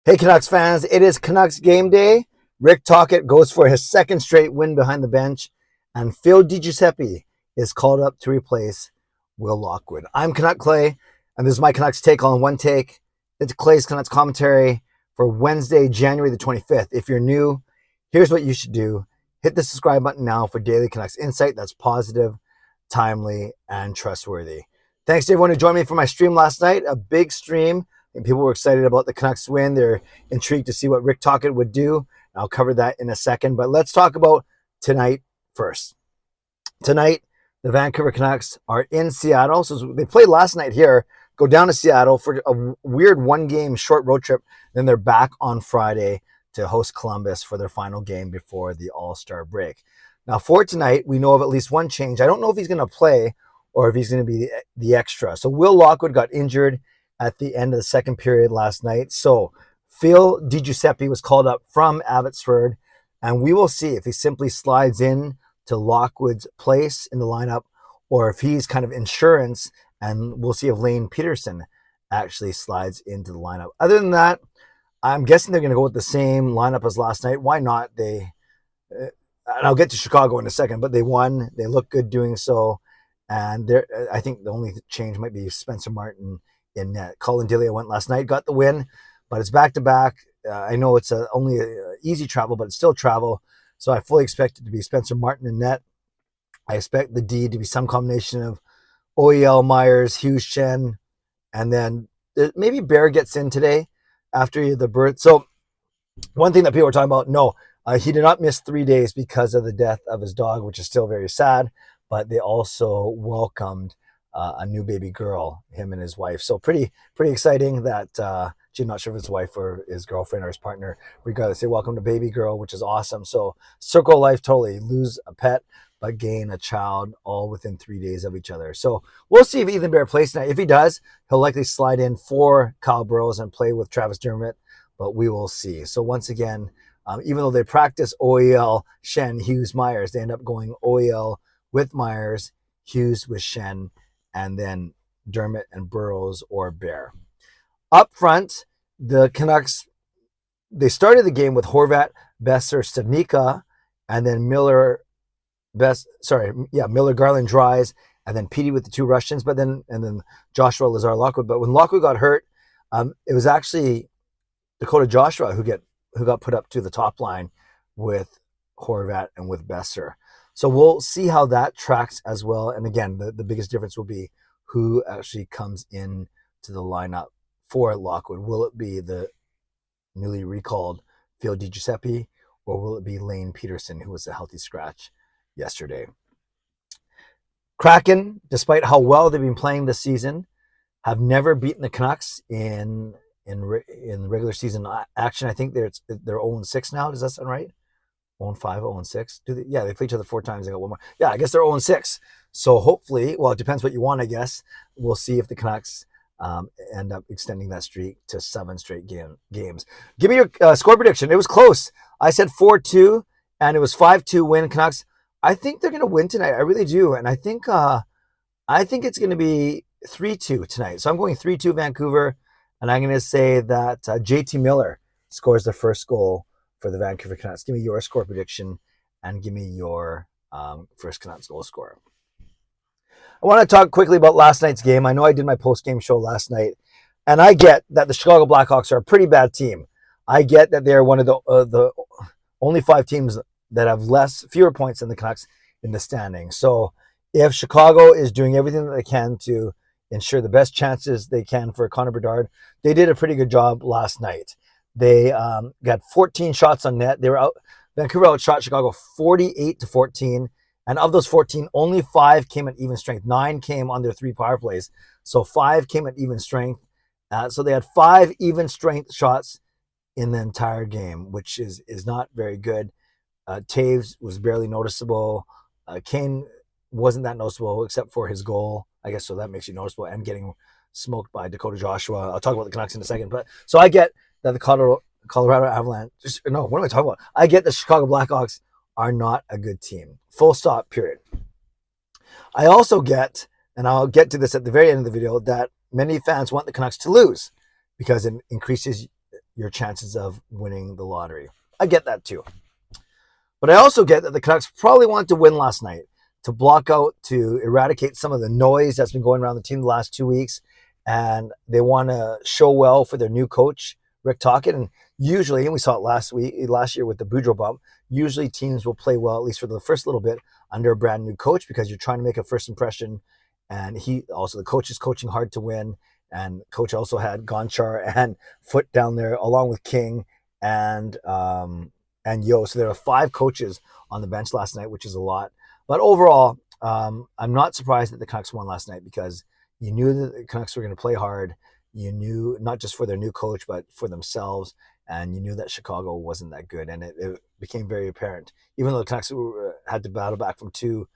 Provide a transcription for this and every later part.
Hey Canucks fans, it is Canucks game day. Rick Tocchet goes for his second straight win behind the bench, and Phil Giuseppe is called up to replace Will Lockwood. I'm Canuck Clay, and this is my Canucks take on one take. It's Clay's Canucks commentary for Wednesday, January the 25th. If you're new, here's what you should do. Hit the subscribe button now for daily Canucks insight that's positive, timely, and trustworthy. Thanks to everyone who joined me for my stream last night. A big stream. And people were excited about the Canucks win. They're intrigued to see what Rick Tocchet would do. I'll cover that in a second. But let's talk about tonight first. Tonight, the Vancouver Canucks are in Seattle. So they played last night here, go down to Seattle for a weird one-game short road trip. Then they're back on Friday to host Columbus for their final game before the All-Star break. Now, for tonight, we know of at least one change. I don't know if he's going to play or if he's going to be the extra. So Will Lockwood got injured at the end of the second period last night. So Phil Giuseppe was called up from Abbotsford, and we will see if he simply slides in to Lockwood's place in the lineup or if he's kind of insurance, and we'll see if Lane Peterson actually slides into the lineup. Other than that, I'm guessing they're going to go with the same lineup as last night. Why not? And I'll get to Chicago in a second, but they won. They look good doing so. And I think the only change might be Spencer Martin in net. Colin Delia went last night, got the win, but it's back-to-back. I know it's only easy travel, but it's still travel. So I fully expect it to be Spencer Martin in net. I expect the D to be some combination of OEL, Myers, Hughes, Shen, and then maybe Bear gets in today after the birth. So one thing that people are talking about, no, he did not miss 3 days because of the death of his dog, which is still very sad, but they also welcomed a new baby girl, him and his wife. So pretty exciting that I'm not sure if it's wife or his girlfriend or his partner. Regardless, they welcomed a baby girl, which is awesome. So circle of life, totally. Lose a pet, but gain a child all within 3 days of each other. So we'll see if Ethan Bear plays tonight. If he does, he'll likely slide in for Kyle Burrows and play with Travis Dermott, but we will see. So once again, even though they practice OEL, Shen, Hughes, Myers, they end up going OEL with Myers, Hughes with Shen, and then Dermott and Burrows or Bear. Up front, the Canucks, they started the game with Horvat, Besser, Stevnica, and then Miller, Garland, Dries, and then Petey with the two Russians, and then Joshua, Lazar, Lockwood. But when Lockwood got hurt, it was actually Dakota Joshua who got put up to the top line with Horvat and with Besser. So we'll see how that tracks as well. And again, the biggest difference will be who actually comes in to the lineup for Lockwood. Will it be the newly recalled Phil Giuseppe, or will it be Lane Peterson, who was a healthy scratch yesterday? Kraken, despite how well they've been playing this season, have never beaten the Canucks in regular season action. I think they're 0-6 now. Does that sound right? 0-5, 0-6. They play each other 4 times. They got one more. Yeah, I guess they're 0-6. So hopefully, well, it depends what you want, I guess. We'll see if the Canucks end up extending that streak to 7 straight games. Give me your score prediction. It was close. I said 4-2, and it was 5-2 win Canucks. I think they're going to win tonight. I really do, and I think it's going to be 3-2 tonight. So I'm going 3-2 Vancouver, and I'm going to say that JT Miller scores the first goal for the Vancouver Canucks. Give me your score prediction and give me your first Canucks goal scorer. I want to talk quickly about last night's game. I know I did my post-game show last night, and I get that the Chicago Blackhawks are a pretty bad team. I get that they're one of the only 5 teams that have fewer points than the Canucks in the standings. So if Chicago is doing everything that they can to ensure the best chances they can for Connor Bedard, they did a pretty good job last night. They got 14 shots on net. Vancouver outshot Chicago 48-14. And of those 14, only 5 came at even strength. 9 came on their 3 power plays. So 5 came at even strength. So they had 5 even strength shots in the entire game, which is not very good. Taves was barely noticeable. Kane wasn't that noticeable except for his goal. I guess so that makes you noticeable. And getting smoked by Dakota Joshua. I'll talk about the Canucks in a second. But so I get that the Colorado Avalanche, what am I talking about? I get the Chicago Blackhawks are not a good team. Full stop, period. I also get, and I'll get to this at the very end of the video, that many fans want the Canucks to lose because it increases your chances of winning the lottery. I get that too. But I also get that the Canucks probably wanted to win last night to block out, to eradicate some of the noise that's been going around the team the last 2 weeks. And they want to show well for their new coach, Rick Tocchet. And usually, and we saw it last year with the Boudreau bump, usually teams will play well, at least for the first little bit, under a brand new coach because you're trying to make a first impression. And the coach is coaching hard to win. And coach also had Gonchar and Foote down there along with King and Yo. So there are 5 coaches on the bench last night, which is a lot. But overall, I'm not surprised that the Canucks won last night because you knew that the Canucks were going to play hard. You knew not just for their new coach, but for themselves. And you knew that Chicago wasn't that good. And it became very apparent. Even though the Canucks had to battle back from two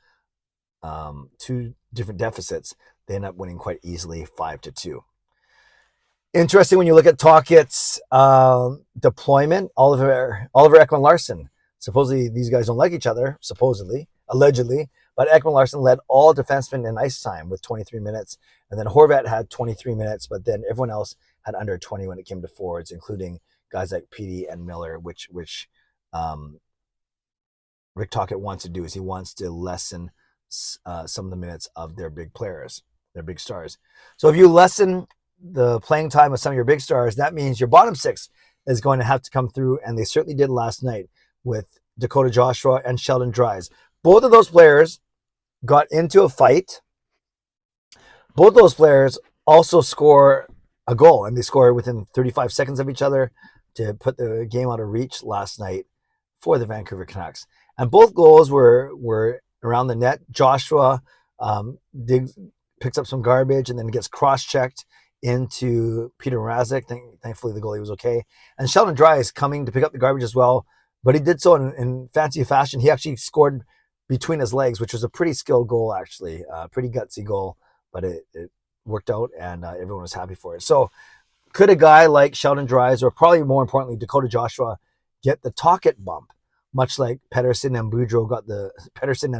different deficits, they ended up winning quite easily, 5-2. Interesting when you look at Tocchet's deployment. Oliver Ekman-Larsson. Supposedly these guys don't like each other. Allegedly, but Ekman-Larsson led all defensemen in ice time with 23 minutes, and then Horvat had 23 minutes, but then everyone else had under 20 when it came to forwards, including guys like Petey and Miller, which Rick Tocchet wants to do is he wants to lessen some of the minutes of their big players, their big stars. So if you lessen the playing time of some of your big stars, that means your bottom 6 is going to have to come through, and they certainly did last night with Dakota Joshua and Sheldon Dries. Both of those players got into a fight. Both those players also score a goal, and they score within 35 seconds of each other to put the game out of reach last night for the Vancouver Canucks. And both goals were around the net. Joshua picks up some garbage and then gets cross-checked into Peter Mrazek. Thankfully, the goalie was okay. And Sheldon Dries coming to pick up the garbage as well, but he did so in fancy fashion. He actually scored between his legs, which was a pretty skilled goal, actually. Pretty gutsy goal, but it worked out, and everyone was happy for it. So could a guy like Sheldon Dries, or probably more importantly, Dakota Joshua, get the Tocchet bump, much like Pettersson and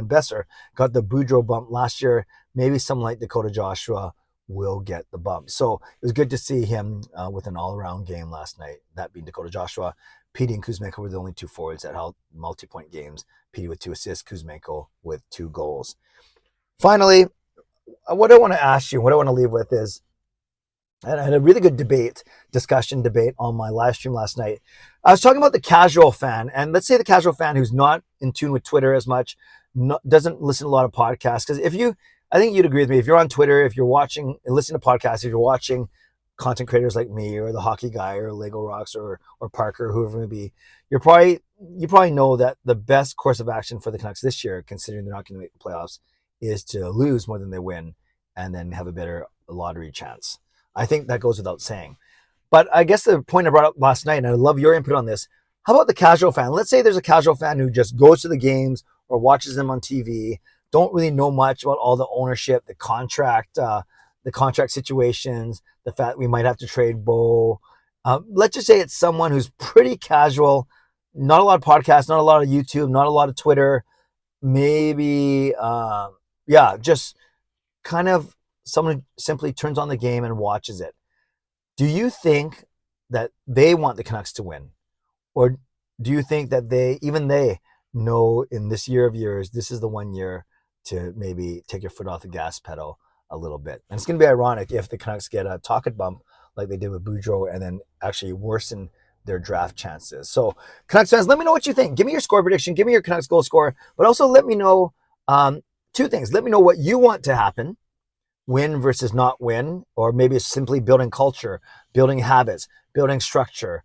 Besser got the Boudreau bump last year? Maybe someone like Dakota Joshua will get the bump. So it was good to see him with an all-around game last night, that being Dakota Joshua. Petey and Kuzmenko were the only 2 forwards that held multi-point games. Petey with 2 assists, Kuzmenko with 2 goals. Finally, what I want to ask you, what I want to leave with is, I had a really good discussion debate on my live stream last night. I was talking about the casual fan, and let's say the casual fan who's not in tune with Twitter as much, doesn't listen to a lot of podcasts. Because I think you'd agree with me, if you're on Twitter, if you're watching and listening to podcasts, if you're watching content creators like me or the Hockey Guy or Lego Rocks or Parker, whoever it may be, you probably know that the best course of action for the Canucks this year, considering they're not going to make the playoffs, is to lose more than they win and then have a better lottery chance. I think that goes without saying. But I guess the point I brought up last night, and I love your input on this, how about the casual fan? Let's say there's a casual fan who just goes to the games or watches them on TV, don't really know much about all the ownership, the contract situations, the fact we might have to trade Bo. Let's just say it's someone who's pretty casual, not a lot of podcasts, not a lot of YouTube, not a lot of Twitter, maybe, just kind of someone who simply turns on the game and watches it. Do you think that they want the Canucks to win? Or do you think that they know in this year of years, this is the one year to maybe take your foot off the gas pedal a little bit? And it's going to be ironic if the Canucks get a Tocchet bump like they did with Boudreau and then actually worsen their draft chances. So Canucks fans, let me know what you think. Give me your score prediction. Give me your Canucks goal score. But also let me know 2 things. Let me know what you want to happen, win versus not win, or maybe it's simply building culture, building habits, building structure,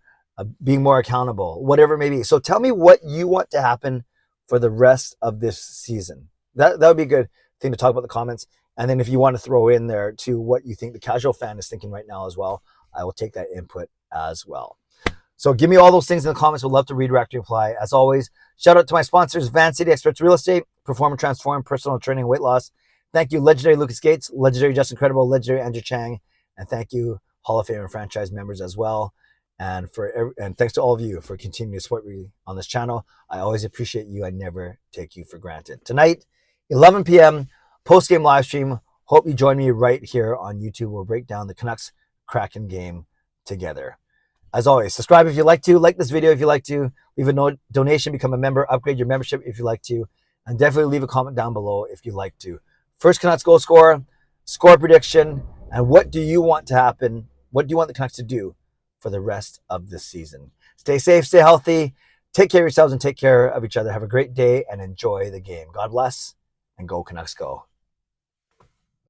being more accountable, whatever it may be. So tell me what you want to happen for the rest of this season. That would be a good thing to talk about in the comments. And then if you want to throw in there to what you think the casual fan is thinking right now as well, I will take that input as well. So give me all those things in the comments. We'd love to redirect and reply. As always, shout out to my sponsors, Van City Experts Real Estate, Perform and Transform, Personal Training and Weight Loss. Thank you, legendary Lucas Gates, legendary Justin Credible, legendary Andrew Chang, and thank you, Hall of Fame and franchise members as well. And thanks to all of you for continuing to support me on this channel. I always appreciate you. I never take you for granted. Tonight, 11 p.m., post-game live stream. Hope you join me right here on YouTube. We'll break down the Canucks Kraken game together. As always, subscribe if you like to, like this video if you like to, leave a donation, become a member, upgrade your membership if you like to, and definitely leave a comment down below if you like to. First Canucks goal scorer, score prediction, and what do you want to happen? What do you want the Canucks to do for the rest of this season? Stay safe, stay healthy, take care of yourselves and take care of each other. Have a great day and enjoy the game. God bless, and go Canucks go.